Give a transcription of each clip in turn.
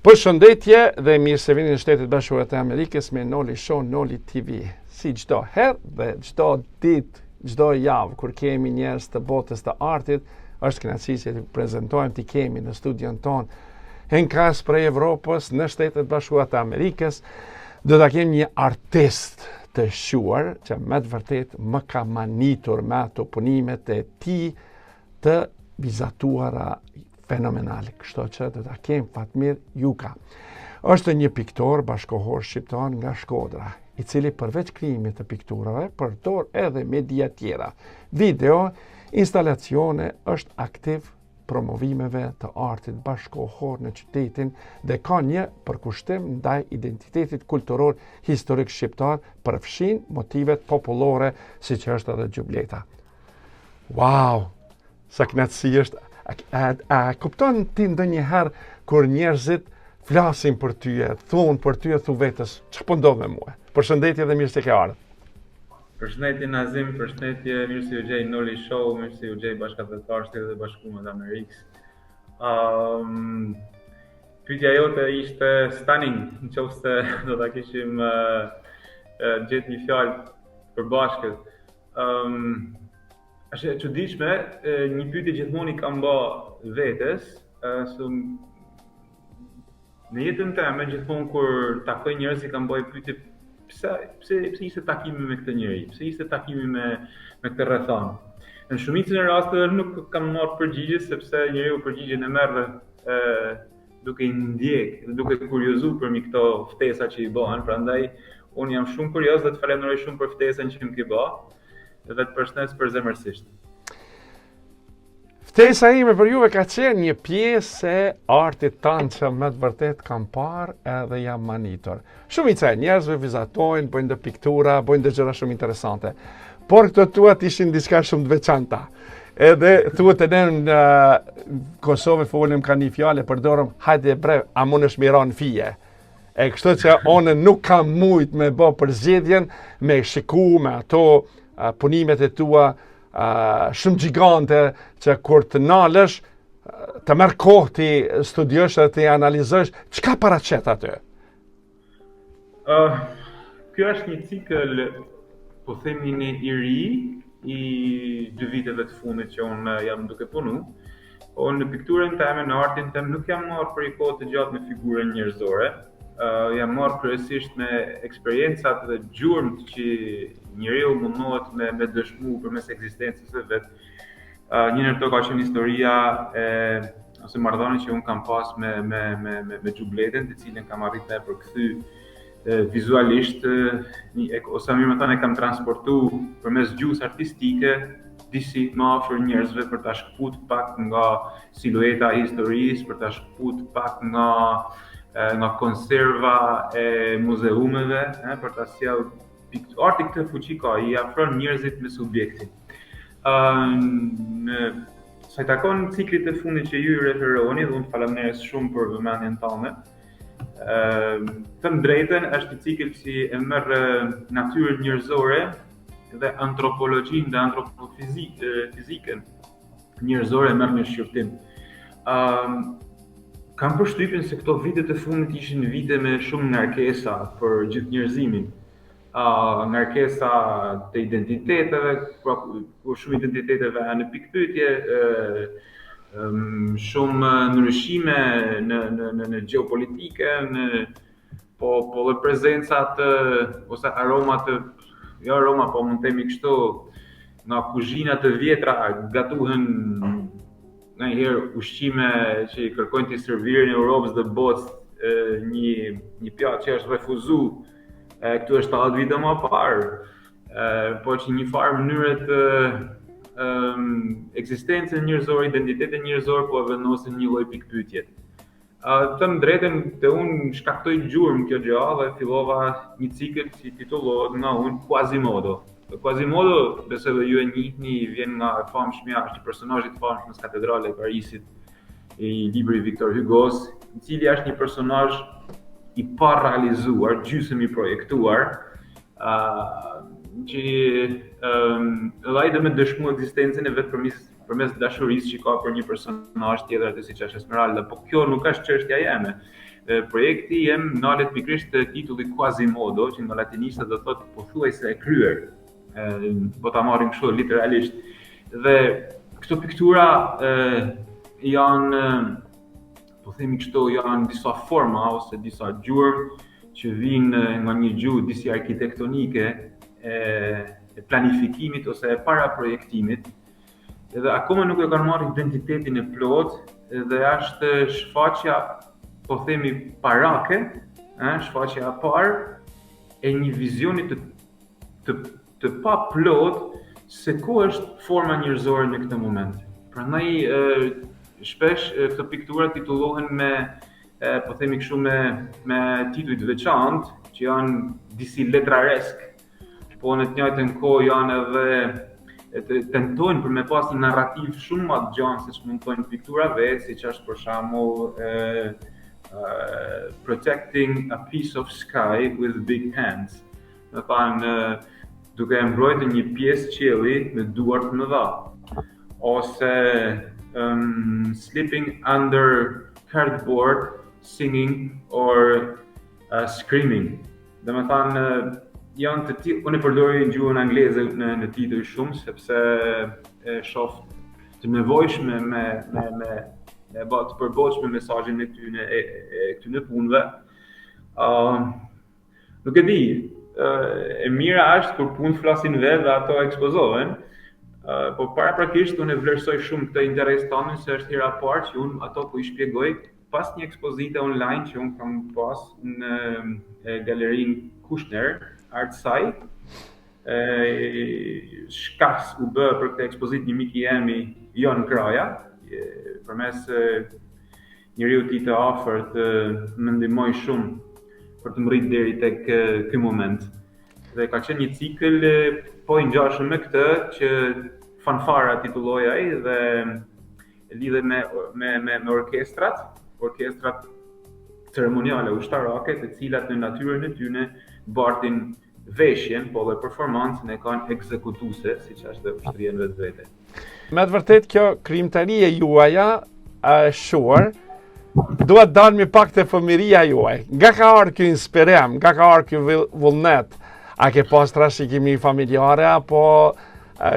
Përshëndetje dhe mirë se vini në Shtetet Bashkuara të Amerikës me Noli Show, Noli TV. Si çdo herë dhe çdo ditë, çdo javë kur kemi njerëz të botës të artit, është kënaqësi që të prezantojmë, të kemi në studion ton Henkas për Evropës në Shtetet Bashkuara të Amerikës. Do ta kemi një artist të shuar që me të vërtet më ka manitur me ato punimet e tij të vizatuara fenomenale, kështu që do ta kem Fatmir Juka. Është një piktor bashkohor shqiptar nga Shkodra, i cili përveç krijimit të pikturave përdor edhe media tjera. Video, instalacione, është aktiv promovimeve të artit bashkohor në qytetin dhe ka një përkushtim ndaj identitetit kulturor historik shqiptar, përfshin motivet popullore siç është edhe gjubleta. Wow, sa kënaqësi është. A kupton ti ndonjëherë kur njerëzit flasin për ty, thonë për ty, thu vetës, ç'po po ndodh me mua? Përshëndetje dhe mirë se ke ardhur. Përshëndetje Nazim, përshëndetje, mirë se u gjej Noli Show, mirë se u gjej bashkëpunëtar Shtetet e Bashkuara të Amerikës. Pyetja jote ishte stunning, nëse do ta kishim gjetë një fjalë për bashkët. Është e çuditshme, një pyetje gjithmonë i kam bë vetes, në jetën time gjithmonë kur takoj njerëz i kam bërë pyetje pse ishte takimi me këtë njeri, pse ishte takimi me këtë rrethon. Në shumicën e rasteve nuk kam marrë përgjigje sepse njeriu përgjigjen e merr duke i ndjek, duke kuriozuar për mi këto ftesa që i bëhen, prandaj unë jam shumë kurioz dhe të falenderoj shumë për ftesën që më ke bë. Dhe të përshëndes përzemërsisht. Ftesa ime për juve ka qenë një pjesë e artit tanë që me të vërtet kam parë edhe jam manitur. Shumica e njerëzve vizatojnë, bëjnë dhe piktura, bëjnë dhe gjëra shumë interesante. Por këto tuat ishin diçka shumë të veçanta. Edhe tuat e ne në Kosovë folim ka një fjale përdorëm, hajde bre, a mund është miron fije. E kështu që one nuk kam mujt me bë përzgjedhjen, me shiku, me ato punimet e tua shumë gjigante që kur të nalësh, të merr kohë ti studiosh dhe ti analizosh, çka paraqet aty? Kjo është një cikël, po themi ne i ri, i 2 viteve të fundit që unë jam duke punu. Në pikturën time, në artin time, nuk jam marrë për i kohë të gjatë me figurën njerëzore. Jam marrë kryesisht me eksperiencat dhe gjurmët që njeriu mundohet me dëshmu përmes ekzistencës së vet. Një ndër to ka qenë historia ose marrëdhënia që un kam pas me xhubletën, të cilën kam arritur të përkthy vizualisht, ose më thënë e kam transportu përmes gjuhës artistike disi më afër njerëzve për ta shkput pak nga silueta e historisë, për ta shkput pak nga konserva e muzeumeve, për ta sjell arti këtë fuqi ka, i afron njerëzit me subjektin. Sa i takon ciklit të fundit që ju i referoni, dhe unë faleminderit shumë për vëmendjen tënde. Thënë drejtën, është një cikël që e merr natyrën njerëzore dhe antropologjinë dhe antropofizikën njerëzore merr në shqyrtim. Kam përshtypjen se këto vitet e fundit ishin vite me shumë ngarkesa për gjithë njerëzimin. Ngarkesa të identiteteve, shumë identiteteve në pikpyetje, shumë ndryshime në gjeopolitike, po dhe prezencat ose aromat, jo aroma, po mund të themi kështu, nga kuzhina të vjetra gatuhen njëherë ushqime që i kërkojnë të servirin e Europës dhe botës një pjatë që është refuzu këtu është 70 vite më parë, po që një farë mënyret ekzistencën njerëzore, identitetin njerëzor, po vendosin një lloj pikpyetje. Thënë drejtën, te unë shkaktoi gjurmë kjo gjë dhe fillova një cikël që titullohet nga unë Quasimodo. Quasimodo, besoj dhe ju e njihni, vjen nga famshmja, është një personazh i famshëm në katedrale e Parisit, i librit Victor Hugo's, i cili është një personazh i parealizuar, gjysmë i projektuar, që ai dhe me dëshmu ekzistencën e vet përmes dashurisë që ka për një personazh tjetër, siç është Esmeralda, po kjo nuk është çështja jeme. projekti jem nalet pikërisht titulli Quasimodo, që nga latinisht do thotë pothuajse e kryer. Po ta marrim kështu literalisht. Dhe këto piktura janë, po themi kështu, janë disa forma ose disa gjurmë që vinë nga një gjuhë disi arkitektonike e planifikimit ose e paraprojektimit. Edhe akoma nuk e kanë marrë identitetin e plot, dhe është shfaqja, po themi parake, shfaqja e parë e një vizioni të pa plot se ku është forma njerëzore në këtë moment. Prandaj shpesh këto piktura titullohen me po themi kështu me tituj të veçantë që janë disi letraresk, po në të njëjtën kohë janë edhe tentojnë për me pas një narrativ shumë më të gjatë se ç'mund të thonë piktura vetë, siç është për shembull protecting a piece of sky with big hands. Do thonë duke mbrojtur një pjesë qielli me duar të mëdha, ose sleeping under cardboard, singing or screaming. Dhe me thanë, janë të tillë, unë e përdori në gjuhën angleze në titull shumë, sepse e shoh të nevojshme me të përboqme mesazhin e këtyne punëve. Nuk e di, e mira është kur punë flasin vetë dhe ato ekspozohen, po paraprakisht unë e vlerësoj shumë këtë interes tonë, se është hera parë që unë ato po i shpjegoj pas një ekspozite online që unë kam pas në galerinë Kushner, Artsai. Shkas u bë për këtë ekspozit një mik i jemi, Jon Kraja, përmes njeriu ti të afërt më ndihmoi shumë për të mbërrit deri tek ky moment. Dhe ka qenë një cikël po i ngjashëm me këtë që Fanfara titulloi ai dhe lidhet me orkestrat ceremoniale ushtarake, të cilat në natyrën e tyre bartin veshjen, po dhe performancën e kanë ekzekutuese, siç është dhe ushtria në vetvete. Me të vërtet kjo krijimtaria juaja e shuar duhet dalë me pak të fëmiria juaj. Nga ka ardhur ky inspirim, nga ka ardhur ky vullnet? A ke pas trashëgimi familjare apo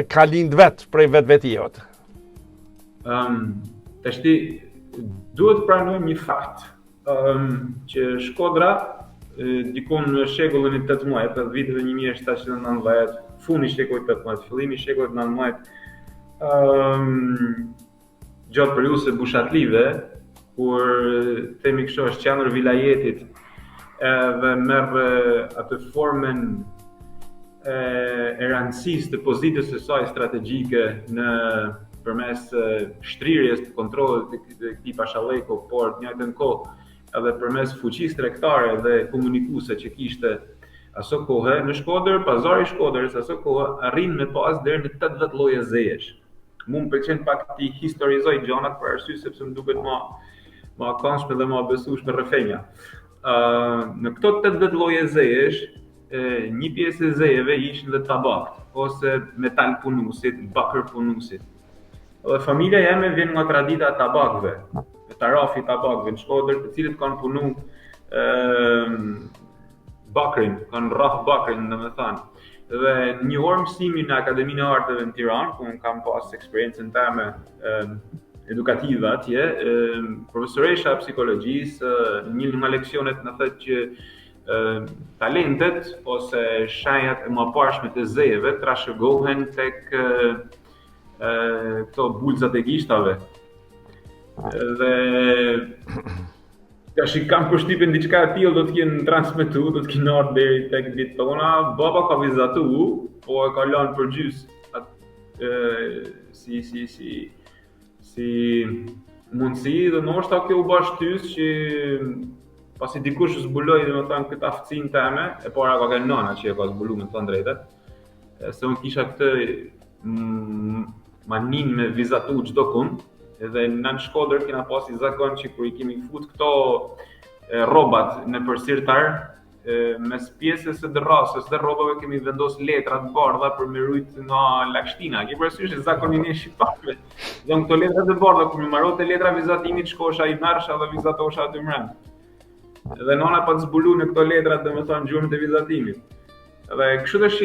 ka lind vet prej vetvetijot? Tashti duhet pranojmë një fakt, që Shkodra dikon në shekullin e 18, të viteve 1790, funi i shekullit 18, fillimi i shekullit 19, gjatë periudhës së bushatlive, kur themi kështu është qendër vilajetit, dhe merr atë formën e rëndësisë të pozitës së saj strategjike në përmes shtrirjes të kontrollit të këtij pashalleku, por në njëjtën kohë edhe përmes fuqisë tregtare dhe komunikuese që kishte aso kohë në Shkodër, pazari i Shkodrës aso kohë arrin me pas deri në 80 lloje zejesh. Mu më pëlqen pak ti historizoj gjanat për arsye sepse më duket më këndshme dhe më besueshme rrëfenja. Në këto 80 lloje zejesh, një pjesë e zejeve ishin dhe tabakt ose metal punuesit, bakër punuesit. Dhe familja jeme vjen nga tradita e tabakëve, tarafi tabakëve në Shkodër, të cilët kanë punu bakrin, kanë rrah bakrin, domethënë. Dhe një orë mësimi në Akademinë e Arteve në Tiranë, ku unë kam pas eksperiencën time edukative atje, profesoresha e psikologjisë, një nga leksionet na thotë që talentet ose shenjat e mëparshme të zejeve trashëgohen tek këto bulzat e gishtave. Dhe tash kam përshtypjen diçka e tillë do të kenë transmetu, do të kenë ardhur deri tek ditë tona. Baba ka vizatu, po e ka lënë për gjys si mundësi dhe ndoshta kjo u bë shtys që pasi dikush zbuloi domethënë këtë aftësinë teme, e para ka qenë nana që e ka zbuluar me thënë drejtë. Se unë kisha këtë manin me vizatu çdo kund. Edhe në Shkodër kena pasi zakon që kur I kemi fut këto rrobat në përsirtar, mes pjesës së dërrasës dhe rrobave kemi vendos letra të bardha për me rujt nga lagshtina. Ke parasysh zakonin e shqiptarëve. Don këto letra të bardha kur më marrote letra vizatimit, shkosha I merrsha dhe vizatosha aty mbrëm. Dhe nona pa të zbulu në këto letrat, domethënë gjurmët e vizatimit. Dhe kështu tash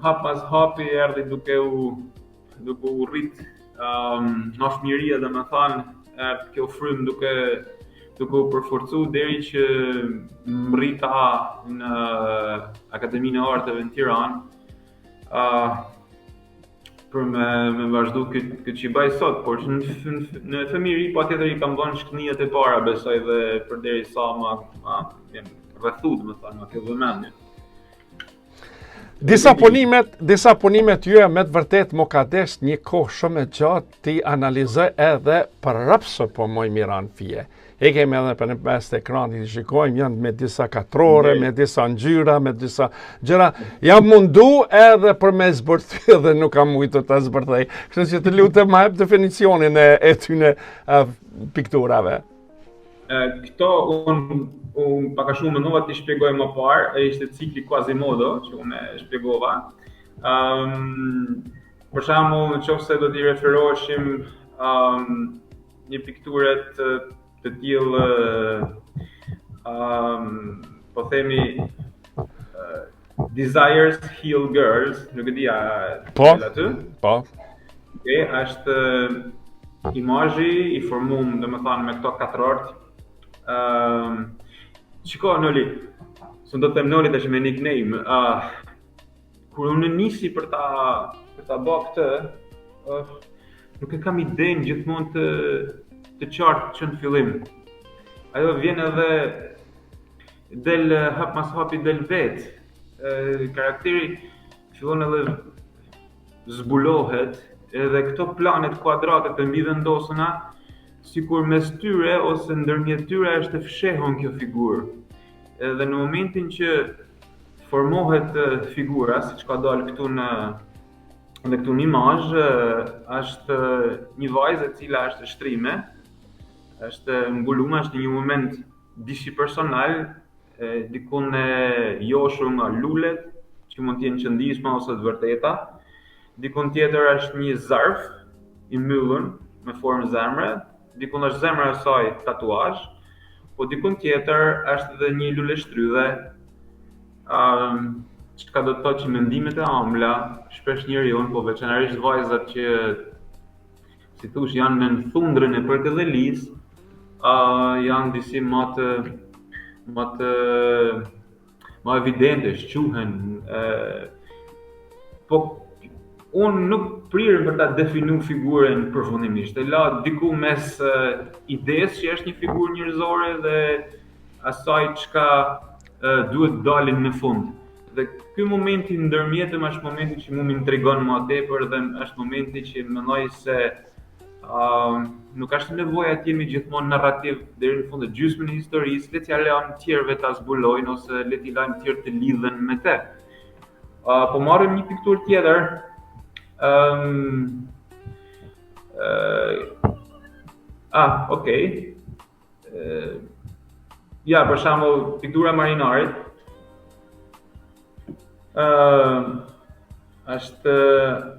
hap pas hapi erdhi duke u rrit nga fëmijëria, domethënë kjo frymë duke u përforcu deri që mrita në Akademinë e Arteve në Tiranë. Për me vazhdu këtë që i baj sot, por që në fëmijëri patjetër i kam dhënë shkënijat e para, besoj, dhe përderisa ma rrethu, domethënë, ma kjo vëmendje. Disa punimet juaja me të vërtet më ka desh një kohë shumë e gjatë ti analizoj edhe për rëpsë po moj miran fije. E kemi edhe për në mes të ekranit i shikojmë, janë me disa katrore, me disa ngjyra, me disa gjëra. Jam mundu edhe për me zbërthy dhe nuk kam mujtë të zbërthej. Kështu që të lutem ma jep definicionin e tyne pikturave. Këto unë paka shumë mënova t'i shpjegoj më parë, ishte cikli Quasimodo që unë e shpjegova. Për shembull, nëse do t'i referoheshim një pikturet të tillë, po themi Desires Heal Girls, nuk e di a aty? Po. Është imazhi i formuar, domethënë me këto katrort. Shiko, Noli, s'u do të them Noli tash me nickname. Kur unë nisi për ta bërë këtë, nuk e kam idenë gjithmonë të qartë që në fillim. Ajo vjen edhe del hap mas hapi del vet. Karakteri fillon edhe zbulohet, edhe këto planet kuadrate të mbi vendosuna, sikur mes tyre ose ndërmjet tyre është të fshehur kjo figurë. Edhe në momentin që formohet figura, siç ka dalë këtu në këtu në imazh, është një vajzë e cila është shtrime, është mbuluar, është një moment diçka personal, dikun e joshur nga lulet, që mund të jenë qëndishma ose të vërteta. Dikun tjetër është një zarf i mbyllur me formë zemre, dikun është zemra e saj tatuazh, po dikun tjetër është edhe një lule shtrydhe, çka do të thotë që mendimet e ëmbla shpesh njeriu, po veçanërisht vajzat që si thosh janë në thundrën e përkëdhelis, janë disi më evidente, shquhen. Po unë nuk prirem për ta definu figurën përfundimisht. E la diku mes idesë që është një figurë njerëzore dhe asaj çka duhet dalin në fund. Dhe ky momenti ndërmjetëm është momenti që më intrigon më tepër dhe është momenti që mendoj se nuk është nevoja të jemi gjithmonë narrativ deri në fund të gjysmën e historisë, le t'ja lejmë tjerëve ta zbulojnë ose le t'i lajmë tjerë të lidhen me te. Po marrim një pikturë tjetër. Okej. Ja, për shembull, piktura e marinarit. Është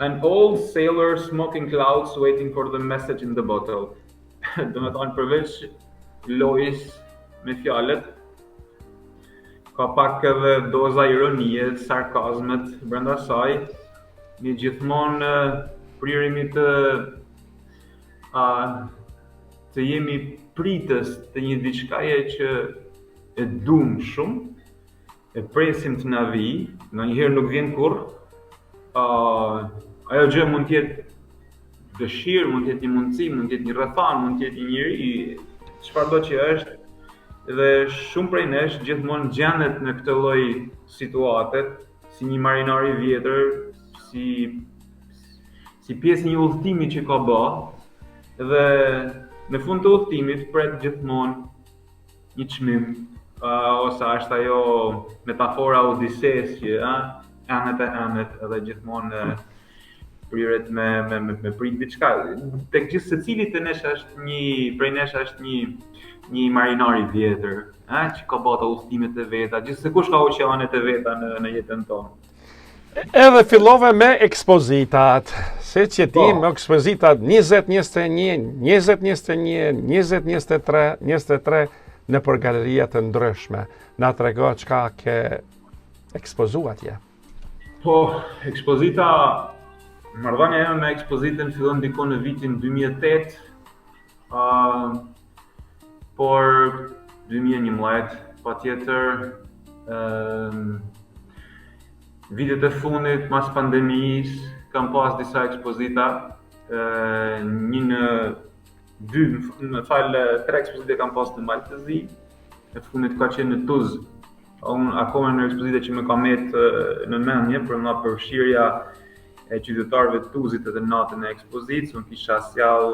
an old sailor smoking clouds waiting for the message in the bottle. Domethënë përveç lojës me fjalët, ka pak edhe doza ironie, sarkazmet brenda saj. Një gjithmonë pririmi të jemi pritës të një diçkaje që e duam shumë, e presim të na vijë, ndonjëherë nuk vjen kurrë. Ajo gjë mund të jetë dëshirë, mund të jetë një mundësi, mund të jetë një rrethan, mund të jetë një njeri, çfarëdo që është, dhe shumë prej nesh gjithmonë gjendet në këtë lloj situate, si një marinar i vjetër, si pjesë e një udhëtimi që ka bë, dhe në fund të udhëtimit pret gjithmonë një çmim, ose është ajo metafora Odises që anet edhe gjithmonë priret me prit diçka. Tek gjithë secili të nesh prej nesh është një marinar i vjetër, që ka bërë udhëtimet e veta, gjithse kush ka oqeanet e veta në jetën tonë. Edhe fillove me ekspozitat, se që ti me ekspozitat 2021, 2021, 2023, në për galeria të ndryshme. Na trego çka ke ekspozuar atje. Po, ekspozita, marrëdhënia ime me ekspozitën fillon ndiko në vitin 2008, por 2011 patjetër, vitet e fundit mas pandemisë kam pas disa ekspozita, tre ekspozite kam pas në Maltëzi, e fundit ka qenë në Tuzë. Unë akoma në ekspozite që më ka metë në mendje për nga përfshirja e qytetarëve të Tuzit edhe natën e ekspozitës, unë kisha sjell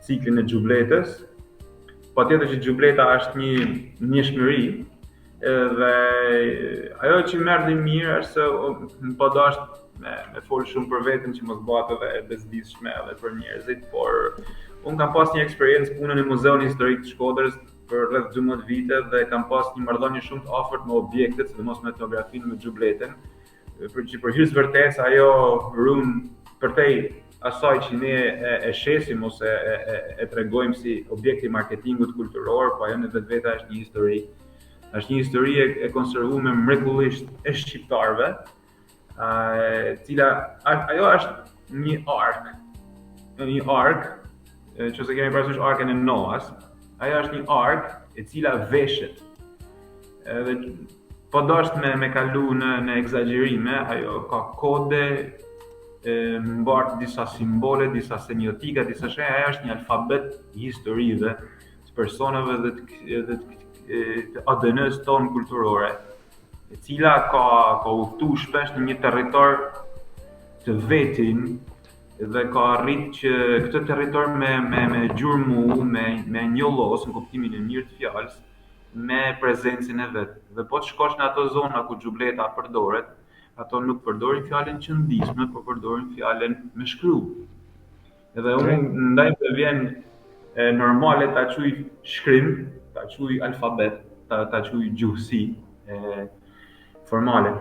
ciklin e xhubletës. Patjetër që xhubleta është një njëshmëri, dhe ajo që merr në mirë është se më po dashur me fol shumë për veten që mos bëhet edhe e bezdisshme edhe për njerëzit, por unë kam pas një eksperiencë punën në Muzeun Historik të Shkodrës për rreth 12 vite dhe kam pas një marrëdhënie shumë të afërt me objektet, sidomos me etnografinë me xhubletën, për hir vërtet ajo run përtej asaj që ne e shesim ose e tregojmë si objekt i marketingut kulturor, po ajo në vetvete është një histori. Është një histori e konservuar mrekullisht e shqiptarëve, cila ajo është një ark, nëse kemi parasysh arkën e Noas, ajo është një ark e cila veshet. Edhe po dosht me kalu në egzagjerime, ajo ka kode, mbart disa simbole, disa semiotika, disa shenja, ajo është një alfabet historive të personave dhe të ADN-s tonë kulturore, e cila ka udhëtu shpesh në një territor të vetin dhe ka arrit që këtë territor me gjurmu, me njollos në kuptimin e mirë të fjalës, me prezencën e vet. Dhe po të shkosh në ato zona ku xhubleta përdoret, ato nuk përdorin fjalën qëndisme, por përdorin fjalën me shkruaj. Edhe unë ndaj të vjen normale ta quaj shkrim, ta quaj alfabet, ta quaj gjuhësi formale,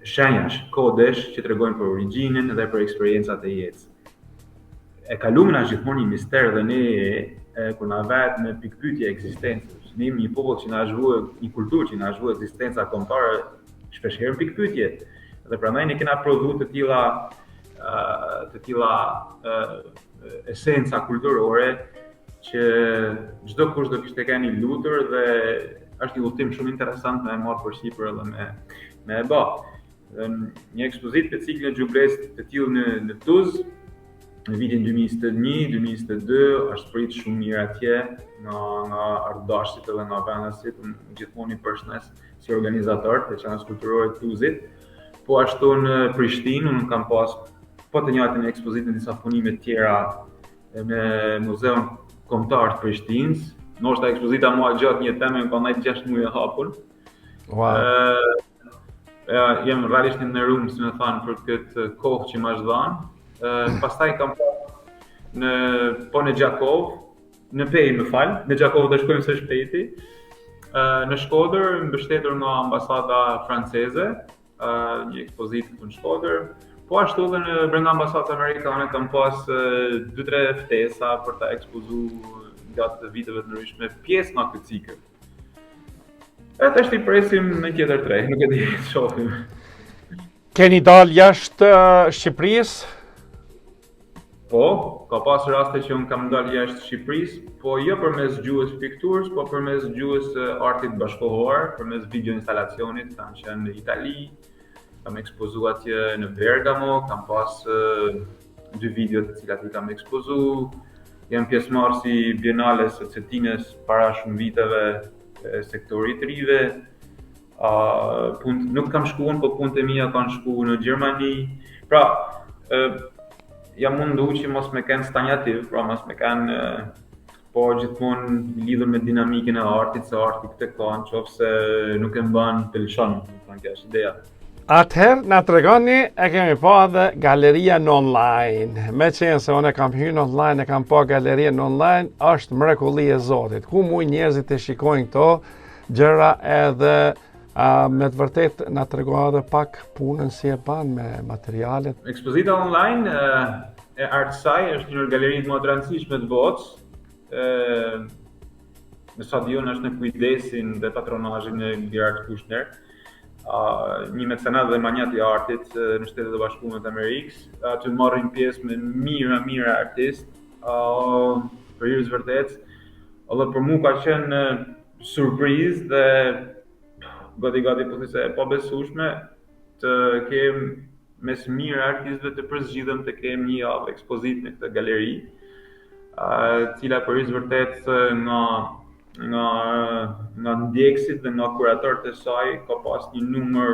shenjash, kodesh që tregojnë për origjinën dhe për eksperiencat e jetës. E kalumna gjithmonë një mister dhe ne kur na vet në pikpyetje ekzistencës. Ne jemi një popull që na zhvuar, një kulturë që na zhvuar ekzistenca kombëtare shpesh herë pikpyetje. Dhe prandaj ne kena prodhuar të tilla esenca kulturore që çdo kush do kishte qenë i lutur dhe është një udhtim shumë interesant me marrë për sipër edhe me e bë. Një ekspozitë të ciklin e xhubletës të tillë në Tuzë në vitin 2021-2022 është prit shumë mirë atje nga ardhashtit edhe nga vendasit, gjithmonë i përshëndes si organizator të çanës kulturore të Tuzit. Po ashtu në Prishtinë unë kam pas po të njëjtën ekspozitë në disa punime të tjera me Muzeun Kombëtar të Prishtinës. Ndoshta ekspozita mua gjatë një teme më ka ndaj 6 muaj e hapur. Wow. Jem realisht i nderuar, si më thanë, për këtë kohë që më është dhënë. Pastaj kam pasur në Gjakov, në Pej më fal, në Gjakov do shkojmë së shpejti. Në Shkodër, mbështetur nga ambasada franceze, një ekspozitë këtu në Shkodër. Po ashtu edhe në brenda ambasadës amerikane kam pas 2-3 ftesa për ta ekspozuar gjatë viteve të ndryshme pjesë nga këtë cikël. Atë është i presim në tjetër tre, nuk e di të shohim. Keni dalë jashtë Shqipërisë? Po, ka pas raste që unë kam dalë jashtë Shqipërisë, po jo përmes gjuhës pikturës, po përmes gjuhës artit bashkohor, përmes video instalacionit, kam qenë në Itali, kam ekspozuar atje në Bergamo, kam pas 2 video të cilat I kam ekspozuar. Jam pjesëmarrës si Bienales së Cetinës para shumë viteve sektorit të rive. Nuk kam shkuar, po punët e mia kanë shkuar në Gjermani. Pra, jam mundu që mos me kenë stanjativ, pra mos me kenë po gjithmonë lidhur me dinamikën e artit, se arti këtë ka, nëse nuk e mban të lëshon, kjo është ideja. Atëherë, na tregoni, e kemi pa dhe galeria në online. Me qenë se unë kam hyrë online, e kam pa galeria në online, është mrekulli e Zotit. Ku mujnë njerëzit të shikojnë këto gjëra edhe me të vërtet na tregoj edhe pak punën si e ban me materialet. Ekspozita online e Artsai është një galeri më e rëndësishme të botës. në stadion është në kujdesin dhe patronazhin e Gerard Kushner, një mecenat dhe manjat I artit në Shtetet e Bashkuara të Amerikës, që marrin pjesë me mira artistë, për hir të vërtetë. Edhe për mua ka qenë surprizë dhe gati po thjesht e pabesueshme të kem mes mirë artistëve të përzgjidhem të kem një javë ekspozit në këtë galeri, cila për hir të vërtetë nga ndjekësit dhe nga kuratorët e saj ka pas një numër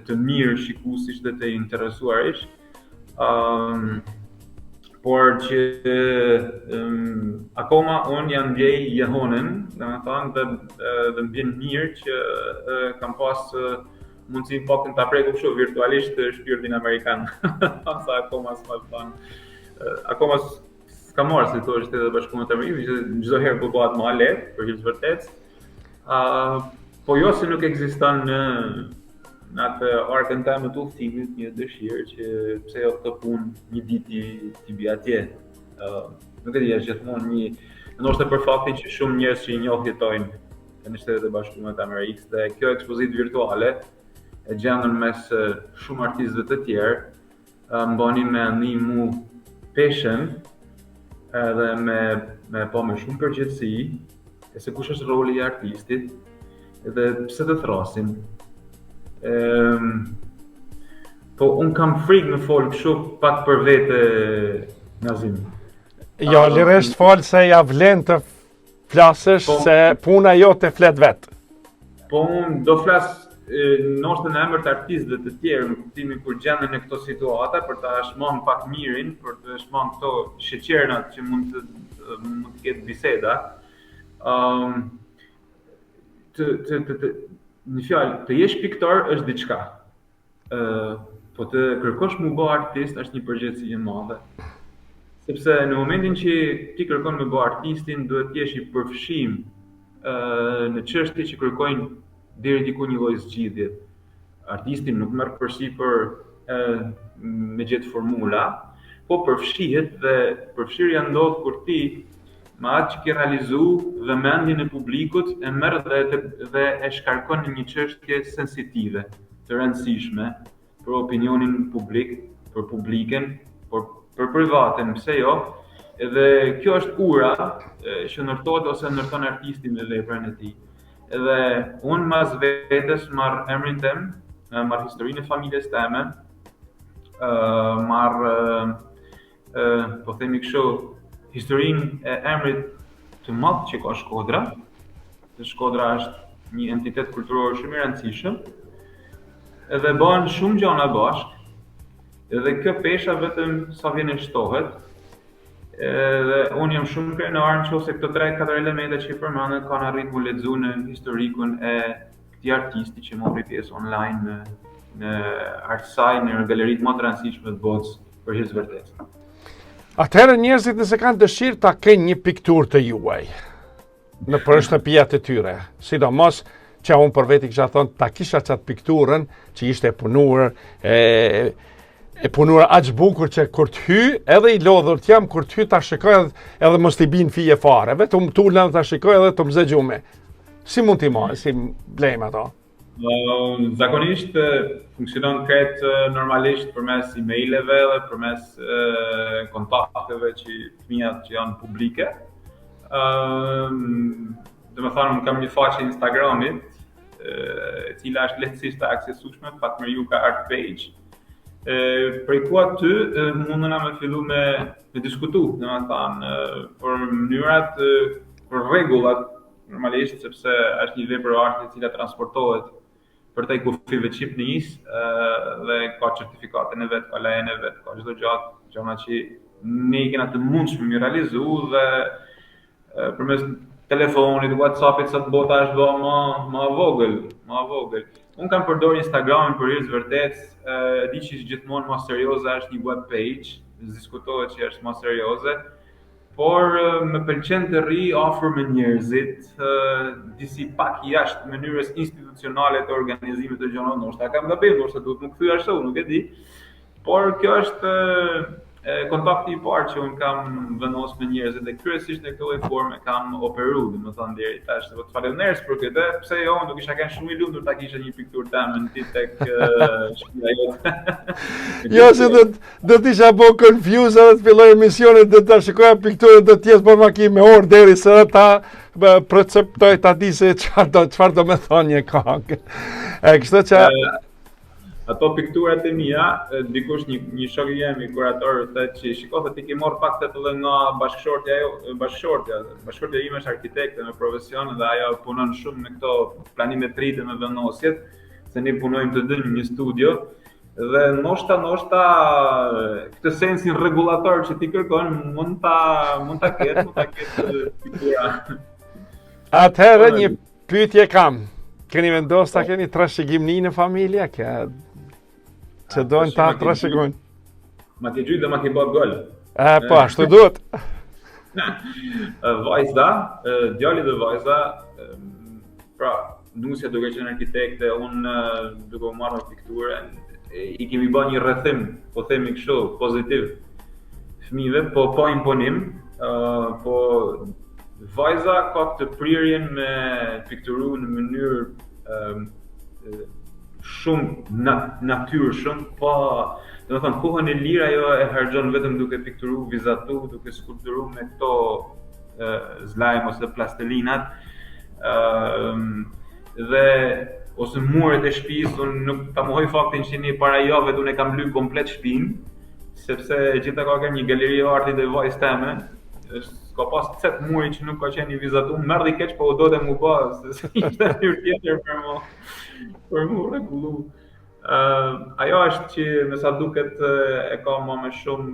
të mirë shikuesish dhe të interesuarish, por që akoma unë jam ndjej jehonën, dhe më vjen mirë që kam pas mundësi pakën ta preku kështu virtualisht shpirtin amerikan. Sa akoma s'ma thon. Akoma s'ka marrë se këto Shtetet e Bashkuara të Amerikës, çdo herë po bëhet më lehtë për hir të vërtetë. Po jo se nuk ekziston në atë arkën time të udhëtimit një dëshirë që pse jo këtë punë një ditë t'i bëj atje. Nuk e di, është gjithmonë një, ndoshta për faktin që shumë njerëz që I njoh jetojnë në Shtetet e Bashkuara të Amerikës dhe kjo ekspozitë virtuale e gjendën mes shumë artistëve të tjerë, mbani me mu passion edhe me shumë përgjegjësi e se kush është roli I artistit edhe pse të thrasim. Po unë kam frikë me folë kështu pak për vete Nazim. Jo, lirisht folë se ja vlen të flasësh se puna jo të flet vetë. Po unë do flas ndoshta në emër të artistëve të tjerë në kuptimin kur gjenden në këto situata për ta shmang pak mirin, për të shmang këto sheqernat që mund të ketë biseda. Në fjalë, të jesh piktor është diçka. Po të kërkosh mu bë artist është një përgjegjësi e madhe. Sepse në momentin që ti kërkon me bë artistin, duhet të jesh I përfshim në çështje që kërkojnë deri diku një lloj zgjidhje. Artisti nuk merr përsipër me gjetë formula, po përfshihet dhe përfshirja ndodh kur ti me atë që ke realizu dhe mendjen e publikut e merr dhe e shkarkon në një çështje sensitive, të rëndësishme për opinionin publik, për publiken, për privaten, pse jo? Edhe kjo është ura që ndërtohet ose ndërton artistin me veprën e tij. Edhe unë mas vetes marr emrin tem, marr historinë e familjes teme, marr po themi kështu historinë e emrit të madh që ka Shkodra. Shkodra është një entitet kulturor shumë I rëndësishëm. Edhe bën shumë gjëra bashkë. Edhe kjo pesha vetëm sa vjen e shtohet. Dhe unë jam shumë krenar nëse këto 3-4 elemente që I përmendën kanë arritur mu lexu në historikun e këtij artisti që mori pjesë online në Artside, në galeritë më të rëndësishme të botës për hir të vërtetë. Atëherë njerëzit nëse kanë dëshirë ta kenë një pikturë të juaj në për shtëpiat e tyre, sidomos që unë për veti kisha thonë ta kisha qatë pikturën që ishte e punuar aq bukur që kur të hy, edhe I lodhur t'jam kur të hy ta shikoj edhe mos t'i bin fije fare, vetëm t'ulem ta shikoj edhe të mze gjume. Si mund t'i marrë, si blejmë ato? Zakonisht funksionon këtë normalisht përmes emaileve dhe përmes kontakteve që fëmijat që janë publike. Domethënë unë kam një faqe Instagramit, e cila është lehtësisht e aksesueshme, Fatmir Juka Art Page. Prej ku aty mundena me fillu me diskutu, domethënë për mënyrat, për rregullat normalisht, sepse është një vepër arti e cila transportohet për te kufive Çipnis dhe ka certifikatën e vet, ka lejen e vet, ka çdo gjëna që ne I kena të mundshme mi realizu dhe përmes telefonit, WhatsAppit sa të bota është bë më vogël. Unë kam përdor Instagramin për hir të vërtetë, di që gjithmonë më serioze është një web page, diskutohet që është më serioze, por më pëlqen të rri afër me njerëzit, disi pak jashtë mënyrës institucionale të organizimit të gjëra, ndoshta kam gabim, ndoshta duhet më kthy ashtu, nuk e di. Por kjo është kontakti I parë që unë kam vendosur me njerëzit dhe kryesisht në këtë formë kam operu, domethënë deri tash. Do të falënderes për këtë, pse jo, unë do kisha qenë shumë I lumtur ta kisha një pikturë teme në ti tek shtëpia jote. Jo, se do të isha bo confuse edhe të filloj emisionin dhe ta shikoja pikturën do të jetë për maki me orë derisa ta perceptoj ta di se çfarë do me thonë një këngë. Kështu që ato pikturat e mia, dikush një shok I jemi kurator thotë që shiko se ti ke marrë pak të edhe nga bashkëshortja ime është arkitekte me profesion dhe ajo punon shumë në këto planimetri dhe me vendosjet, se ne punojmë të dy në një studio dhe ndoshta këtë sensin rregullator që ti kërkon mund ta ketë piktura. Atëherë një pyetje kam. Keni vendosur ta keni trashëgimni në familje? Që dojnë ta trashëgojnë. Ma ke gjyë dhe ma ke bërë gol. Po, ashtu duhet. Vajza, djali dhe vajza, pra, nusja duke qenë arkitekte, unë duke marrë pikturën, I kemi bërë një rrethim, po themi kështu, pozitiv fëmijëve, po imponim, po vajza ka të prirjen me pikturu në mënyrë shumë natyrshëm, po domethënë kohën e lirë ajo e harxhon vetëm duke pikturu, vizatu, duke skulpturu me këto zlajm ose plastelinat, dhe ose muret e shtëpisë, unë nuk ta mohoj faktin që një para javë unë e kam bly komplet shtëpinë, sepse gjithë ka një galeri arti dhe vajzë teme, ka pas cet muri që nuk ka qenë I vizatuar, merr I keq, po do të më bë, se ishte një tjetër për mu rregullu. Ajo është që me sa duket e ka më shumë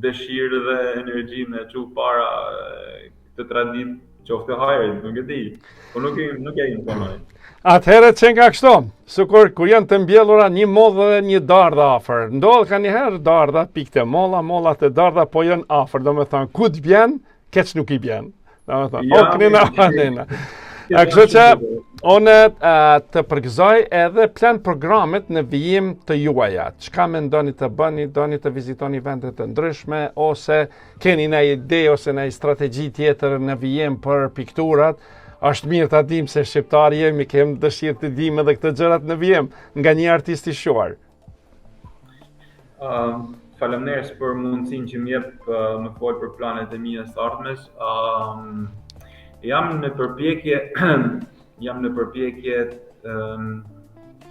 dëshirë dhe energji me çu para këtë traditë qoftë hajër, nuk e di. Po nuk e imponoj. Atëherë që nga kështu, sikur kur janë të mbjellura një mollë dhe një dardha afër. Ndodh ka njëherë dardha, pikte mollat e dardha po janë afër, domethënë ku të bjen, keq nuk I bjen. Domethënë, oknina. Kështu që unë të përgëzoj edhe plan programet në vijim të juaja. Çka mendoni të bëni, doni të vizitoni vende të ndryshme ose keni një ide ose një strategji tjetër në vijim për pikturat? Është mirë ta dim se shqiptarë jemi, kemi dëshirë të dim edhe këtë gjërat në vijim nga një artist I shuar. Faleminderit për mundësinë që më jep më fol për planet e mia të ardhmes. Jam në përpjekje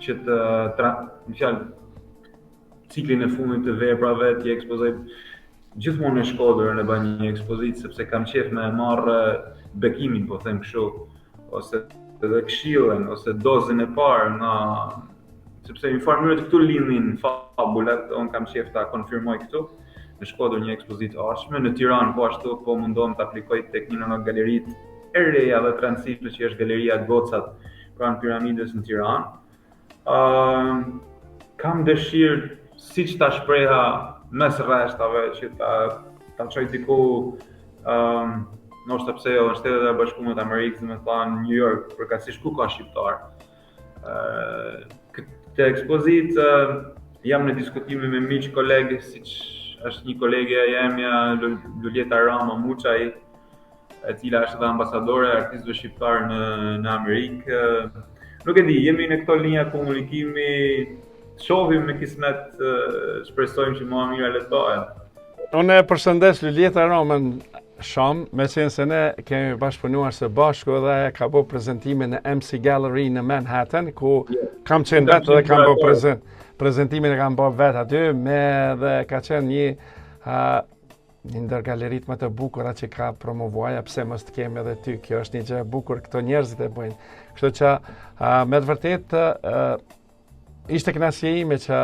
që të ciklin e fundit të veprave të ekspozoj gjithmonë në Shkodër në bëj një ekspozitë sepse kam qejf me marr bekimin, po them kështu, ose edhe këshillën ose dozën e parë nga sepse në farë këtu lindin fabulat, unë kam qejf ta konfirmoj këtu. Në Shkodër një ekspozitë artshme, në Tiranë po ashtu po mundohem të aplikoj tek një nga galeritë e reja dhe të rëndësishme që është Galeria Gocat pranë Piramidës në Tiranë. Kam dëshirë siç ta shpreha mes rreshtave që ta çoj diku ndoshta pse jo në Shtetet e Bashkuara të Amerikës, domethënë New York, përkatësisht ku ka shqiptar. Këtë ekspozitë jam në diskutime me miq kolegë, siç është një kolege e jemja, Lulieta Rama Muçaj, e cila është edhe ambasadore e artistëve shqiptar në Amerikë. Nuk e di, jemi në këto linja komunikimi, shohim me kismet, shpresojmë që më mirë letohet. Unë e përshëndes Lulieta Ramën shumë, me qenë se ne kemi bashkëpunuar së bashku dhe ka bo prezentime në MC Gallery në Manhattan, ku kam qenë vetë dhe kam bo prezentimin e kam bo vetë aty, dhe ka qenë një ndër galerit më të bukura që ka promovuaja, pse mos të kemi edhe ty, kjo është një gjë e bukur, këto njerëzit e bëjnë. Kështu që me të vërtet ishte kënaqësia ime që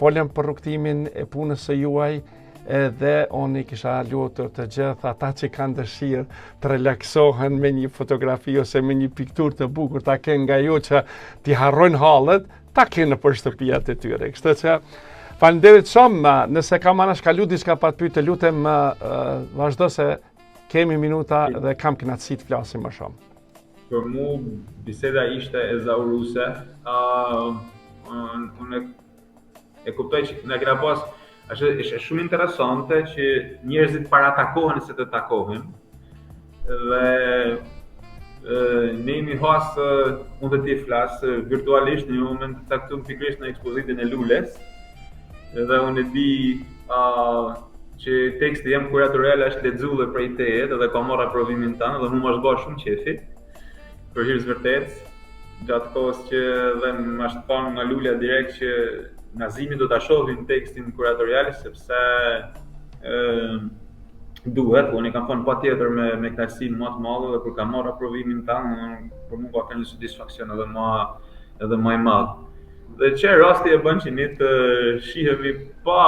folëm për rrugtimin e punës së juaj, edhe unë I kisha lutur të gjithë ata që kanë dëshirë të relaksohen me një fotografi ose me një pikturë të bukur, ta kenë nga ju që t'i harrojnë hallet, ta kenë për shtëpijat e tyre. Kështu që faleminderit shumë, nëse kam anash kalu diçka pa të pyet, lutem vazhdo se kemi minuta dhe kam kënaqësi të flasim më shumë. Për mu biseda ishte ezauruese. Unë e kuptoj që na kena pas është shumë interesante që njerëzit paratakohen se të takohen dhe ne jemi hasë, unë të ti flasë virtualisht në një moment të caktuar pikërisht në ekspozitën e Lules dhe unë e di që teksti jam kuratorial është lexuar prej teje dhe ka marrë aprovimin tanë dhe mua më është shumë qefi. Për hir të vërtetë, gjatë kohës që dhe më është thonë nga Lulja direkt që Nazimi do ta shohin tekstin kuratorial sepse duhet, unë i kam thënë patjetër me kënaqësi më të madhe dhe kur kam marrë aprovimin tanë, për mua ka qenë një satisfaksion edhe më i madh. Dhe që rasti e bën që ne të shihemi pa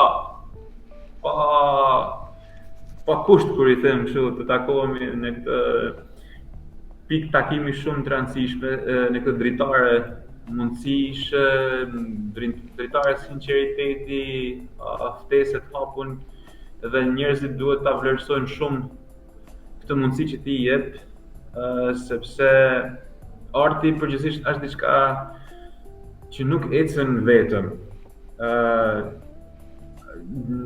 kusht kur I them kështu të takohemi në këtë pikë takimi shumë të rëndësishme në këtë dritare mundësish, dritare sinqeriteti, ftesë të hapun dhe njerëzit duhet ta vlerësojnë shumë këtë mundësi që ti jep, sepse arti përgjithsisht është diçka që nuk ecën vetëm.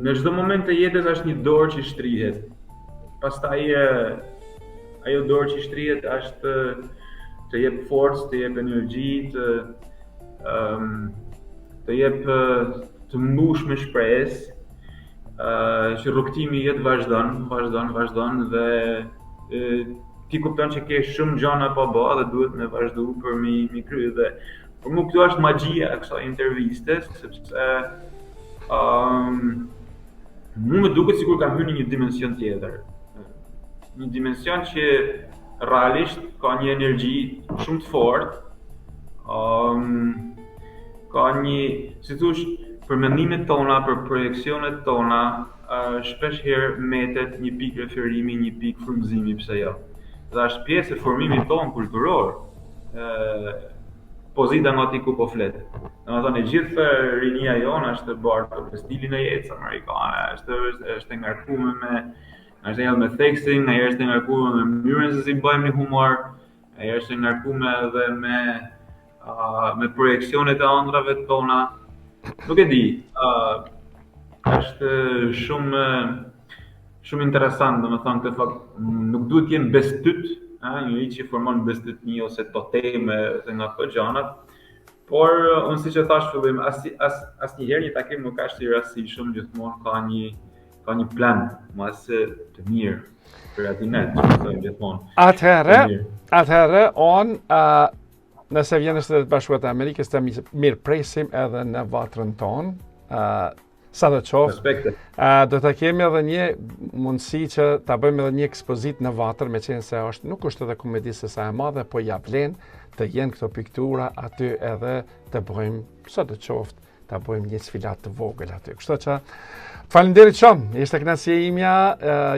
Në çdo moment të jetës është një dorë që shtrihet. Pastaj ajo dorë që shtrihet është të jep forcë, të jep energji, të jep të mbush me shpresë, që rrugtimi jetë vazhdon dhe ti kupton që ke shumë gjëra pa bë dhe duhet me vazhdu për mi kryer dhe për mua kjo është magjia e kësaj interviste, sepse mu më duket sikur kam hyrë në një dimension tjetër. Një dimension që realisht ka një energji shumë të fortë, ka një, si thush, për mendimet tona, për projeksionet tona, shpesh herë metet një pikë referimi, një pikë frymëzimi, pse jo. Dhe është pjesë e formimit tonë kulturor, pozita nga ti ku po flet. Domethënë gjithë rinia jonë është bërë për stilin e jetës amerikane, është e ngarkuar me theksin, ajo është e ngarkuar me mënyrën se si bëjmë një humor, ajo është e ngarkuar edhe me projeksionet e ëndrave tona. Nuk e di, është shumë interesant, domethënë këtë fakt nuk duhet të jenë bestyt, njëri që formon bestytni ose toteme ose nga këto gjanat, por unë siç e thash fillim, asnjëherë një takim nuk është I rastësishëm, gjithmonë ka një plan mas të mirë për atinet, gjithmonë. Atëherë nëse vjen në Shtetet Bashkuara të Amerikës të mirë presim edhe në vatrën tonë, sa do qoftë, do të kemi edhe një mundësi që ta bëjmë edhe një ekspozit në vatër, me qenë se nuk është edhe komedi se sa e madhe, po ja vlen të jenë këto piktura aty edhe të bëjmë, sa do qoftë, ta bëjmë një sfilat të vogël aty. Kështu që faleminderit shumë, ishte kënaqësia imja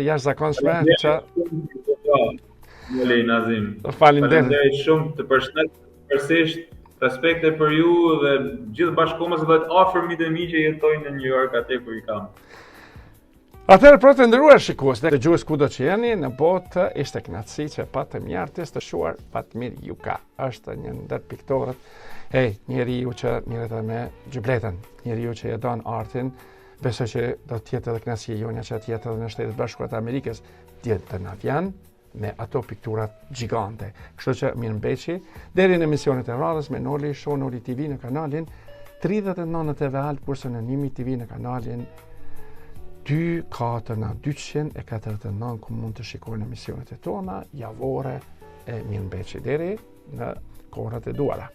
jashtëzakonshme që Nazim. Faleminderit shumë, të përshëndet përsërisht. Respekte për ju dhe gjithë bashkëkombësit dhe të afërmit e mi që jetojnë në New York atje ku I kam. Atëherë për të nderuar shikues, dëgjues kudo që jeni në botë, ishte kënaqësi që patëm një artist të shuar, Fatmir Juka. Është një ndër piktorët, njeriu që mirët edhe me gjybletën, njeriu që e don artin, besoj që do të jetë edhe kënaqësia jone që të jetë edhe në Shtetet Bashkuara të Amerikës, të na vjen me ato pikturat gjigante. Kështu që mirëmbëçi, deri në emisionet e radhës me Noli Show Noli TV në kanalin 39 TV Alt, kurse në Nimi TV në kanalin 249 ku mund të shikojnë emisionet e tona javore e mirëmbëçi deri në kohrat e duara.